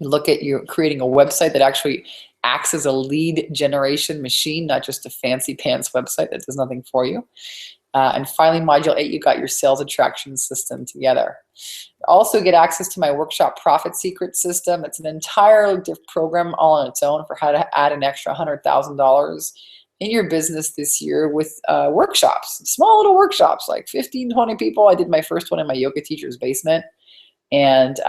look at you creating a website that actually acts as a lead generation machine, not just a fancy pants website that does nothing for you. And finally, module 8, you got your sales attraction system together. Also get access to my workshop Profit Secret System. It's an entirely different program all on its own for how to add an extra $100,000 in your business this year with workshops, small little workshops, like 15, 20 people. I did my first one in my yoga teacher's basement. And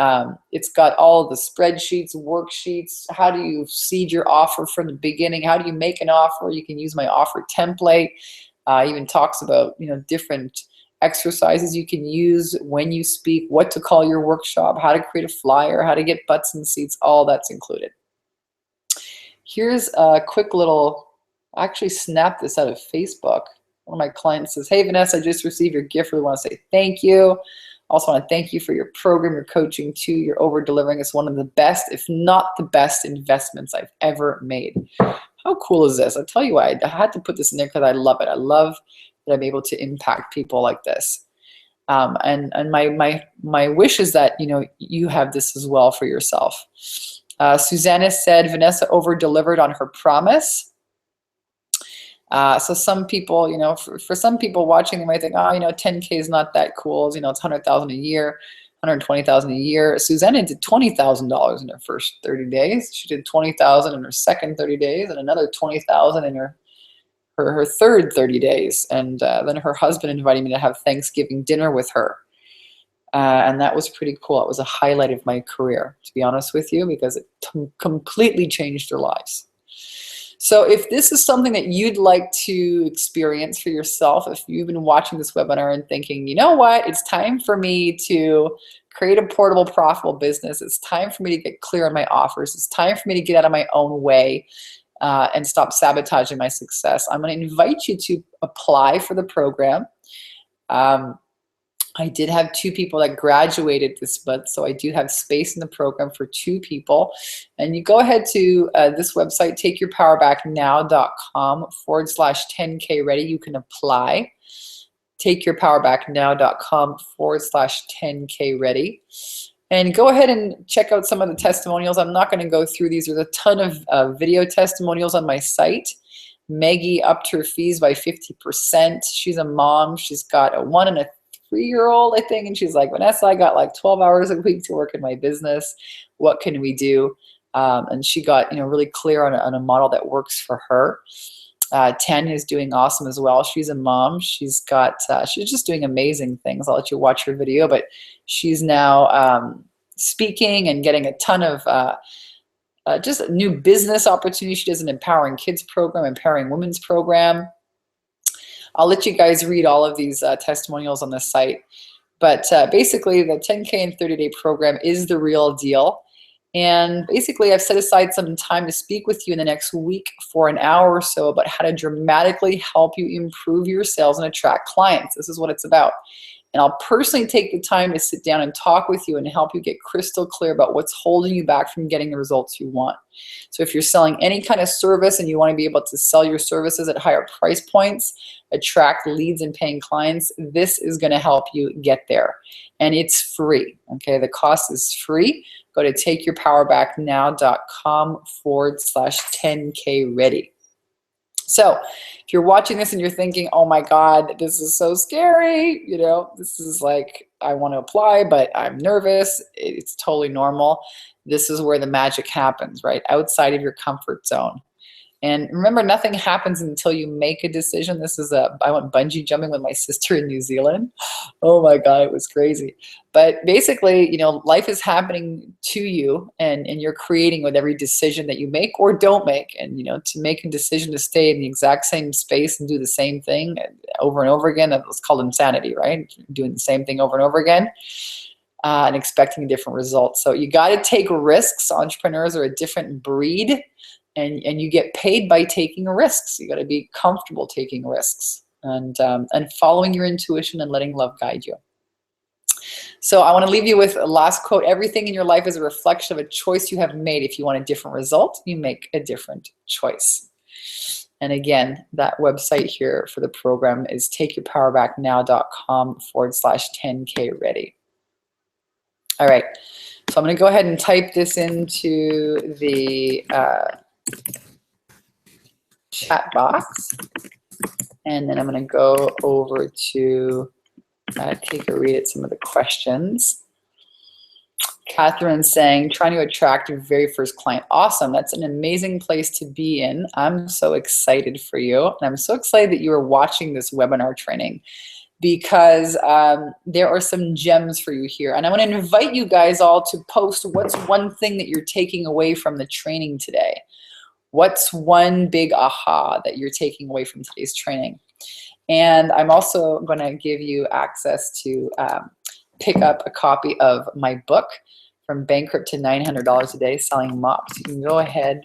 it's got all the spreadsheets, worksheets. How do you seed your offer from the beginning? How do you make an offer? You can use my offer template. Even talks about, you know, different exercises you can use when you speak, what to call your workshop, how to create a flyer, how to get butts in seats, all that's included. Here's a quick little, I actually snapped this out of Facebook. One of my clients says, hey Vanessa, I just received your gift. We want to say thank you. Also want to thank you for your program, your coaching too. You're over delivering. It's one of the best, if not the best investments I've ever made. How cool is this? I tell you what, I had to put this in there because I love it. I love that I'm able to impact people like this. And my wish is that, you know, you have this as well for yourself. Susanna said Vanessa over delivered on her promise. So some people, you know, for some people watching, they might think, oh, you know, 10K is not that cool. You know, it's 100,000 a year, 120,000 a year. Susanna did $20,000 in her first 30 days. She did 20,000 in her second 30 days, and another 20,000 in her third 30 days. And then her husband invited me to have Thanksgiving dinner with her. And that was pretty cool. It was a highlight of my career, to be honest with you, because it completely changed their lives. So if this is something that you'd like to experience for yourself, if you've been watching this webinar and thinking, you know what, it's time for me to create a portable, profitable business. It's time for me to get clear on my offers. It's time for me to get out of my own way and stop sabotaging my success. I'm going to invite you to apply for the program. I did have 2 people that graduated this month, so I do have space in the program for 2 people. And you go ahead to this website, takeyourpowerbacknow.com/10K ready. You can apply. takeyourpowerbacknow.com/10K ready. And go ahead and check out some of the testimonials. I'm not going to go through these. There's a ton of video testimonials on my site. Maggie upped her fees by 50%. She's a mom. She's got a 1 and a 3-year-old, I think, and she's like, Vanessa, I got like 12 hours a week to work in my business. What can we do? And she got, you know, really clear on a model that works for her. 10 is doing awesome as well. She's a mom. She's got, she's just doing amazing things. I'll let you watch her video, but she's now speaking and getting a ton of just new business opportunities. She does an empowering kids program, empowering women's program. I'll let you guys read all of these testimonials on the site. But basically, the 10K and 30-day program is the real deal. And basically, I've set aside some time to speak with you in the next week for an hour or so about how to dramatically help you improve your sales and attract clients. This is what it's about. And I'll personally take the time to sit down and talk with you and help you get crystal clear about what's holding you back from getting the results you want. So if you're selling any kind of service and you want to be able to sell your services at higher price points, attract leads and paying clients, this is going to help you get there. And it's free. Okay, the cost is free. Go to takeyourpowerbacknow.com/10K ready. So if you're watching this and you're thinking, oh my God, this is so scary, you know, this is like, I want to apply, but I'm nervous. It's totally normal. This is where the magic happens, right? Outside of your comfort zone. And remember, nothing happens until you make a decision. I went bungee jumping with my sister in New Zealand. Oh my God, it was crazy. But basically, you know, life is happening to you and you're creating with every decision that you make or don't make. And, you know, to make a decision to stay in the exact same space and do the same thing over and over again, that's called insanity, right? Doing the same thing over and over again. And expecting different results. So you got to take risks. Entrepreneurs are a different breed. And you get paid by taking risks. You got to be comfortable taking risks and following your intuition and letting love guide you. So I want to leave you with a last quote. Everything in your life is a reflection of a choice you have made. If you want a different result, you make a different choice. And again, that website here for the program is takeyourpowerbacknow.com/10K ready. All right. So I'm going to go ahead and type this into the chat box. And then I'm going to go over to take a read at some of the questions. Catherine's saying, trying to attract your very first client. Awesome. That's an amazing place to be in. I'm so excited for you. And I'm so excited that you are watching this webinar training, because there are some gems for you here. And I want to invite you guys all to post what's one thing that you're taking away from the training today. What's one big aha that you're taking away from today's training? And I'm also going to give you access to pick up a copy of my book, From Bankrupt to $900 a Day, Selling Mops. You can go ahead,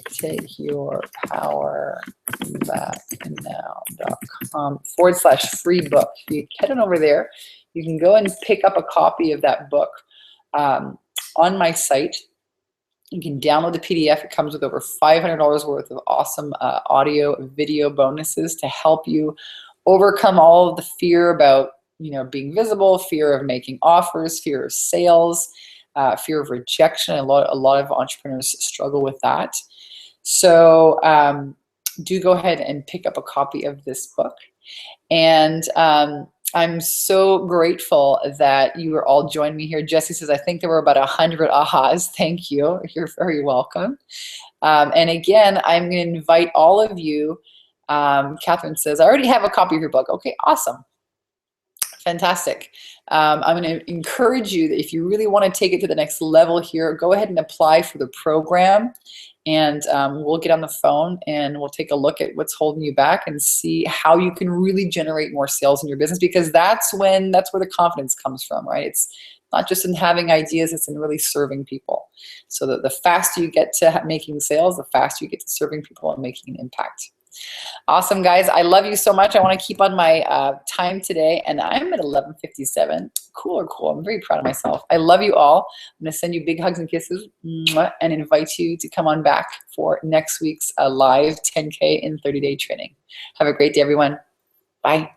take your power back now.com/free book. You head on over there. You can go and pick up a copy of that book on my site. You can download the PDF. It comes with over $500 worth of awesome audio, video bonuses to help you overcome all of the fear about being visible, fear of making offers, fear of sales, fear of rejection. A lot of entrepreneurs struggle with that. So do go ahead and pick up a copy of this book. And I'm so grateful that you are all joining me here. Jesse says, I think there were about 100 ahas. Thank you. You're very welcome. And again, I'm going to invite all of you. Catherine says, I already have a copy of your book. Okay, awesome. Fantastic. I'm going to encourage you that if you really want to take it to the next level here, go ahead and apply for the program, and we'll get on the phone and we'll take a look at what's holding you back and see how you can really generate more sales in your business, because that's where the confidence comes from, right? It's not just in having ideas, it's in really serving people. So that the faster you get to making sales, the faster you get to serving people and making an impact. Awesome, guys. I love you so much. I want to keep on my time today, and I'm at 11:57. Cool. I'm very proud of myself. I love you all. I'm going to send you big hugs and kisses and invite you to come on back for next week's live 10K in 30-day training. Have a great day, everyone. Bye.